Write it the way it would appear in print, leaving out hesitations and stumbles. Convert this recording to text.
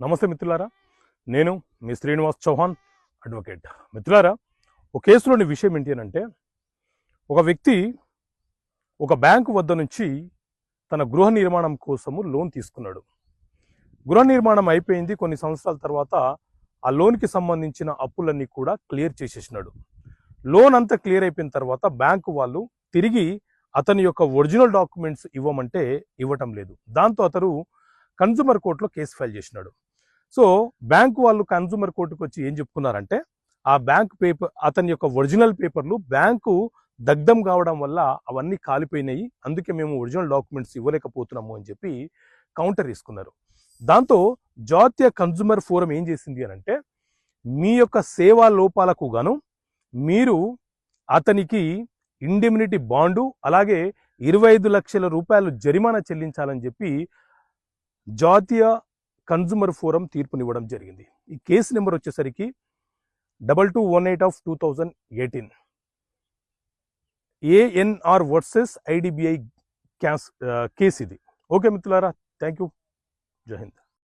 నమస్తే మిత్రులారా, నేను మీ శ్రీనివాస్ చౌహాన్ అడ్వకేట్. మిత్రులారా, ఒక కేసులోని విషయం ఏంటి అంటే, ఒక వ్యక్తి ఒక బ్యాంకు వద్ద నుంచి తన గృహ నిర్మాణం కోసము లోన్ తీసుకున్నాడు. గృహ నిర్మాణం అయిపోయింది. కొన్ని సంవత్సరాల తర్వాత ఆ లోన్కి సంబంధించిన అప్పులన్నీ కూడా క్లియర్ చేసేసినాడు. లోన్ అంతా క్లియర్ అయిపోయిన తర్వాత బ్యాంకు వాళ్ళు తిరిగి అతని యొక్క ఒరిజినల్ డాక్యుమెంట్స్ ఇవ్వమంటే ఇవ్వటం లేదు. దాంతో అతను కన్జ్యూమర్ కోర్టులో కేసు ఫైల్ చేసినాడు. సో బ్యాంకు వాళ్ళు కన్జ్యూమర్ కోర్టుకు వచ్చి ఏం చెప్పుకున్నారంటే, ఆ బ్యాంక్ పేపర్, అతని యొక్క ఒరిజినల్ పేపర్లు బ్యాంకు దగ్ధం కావడం వల్ల అవన్నీ కాలిపోయినాయి, అందుకే మేము ఒరిజినల్ డాక్యుమెంట్స్ ఇవ్వలేకపోతున్నాము అని చెప్పి కౌంటర్ తీసుకున్నారు. దాంతో జాతీయ కన్జ్యూమర్ ఫోరం ఏం చేసింది అని అంటే, మీ యొక్క సేవా లోపాలకు గాను మీరు అతనికి ఇండెమ్నిటీ బాండు అలాగే 25 లక్షల రూపాయలు జరిమానా చెల్లించాలని చెప్పి జాతీయ కన్జ్యూమర్ ఫోరం తీర్పునివ్వడం జరిగింది. ఈ కేసు నెంబర్ వచ్చేసరికి 2218/2018 ANR వర్సెస్ IDBI కేసు ఇది. ఓకే మిత్రులారా, థ్యాంక్ యూ. జై హింద్.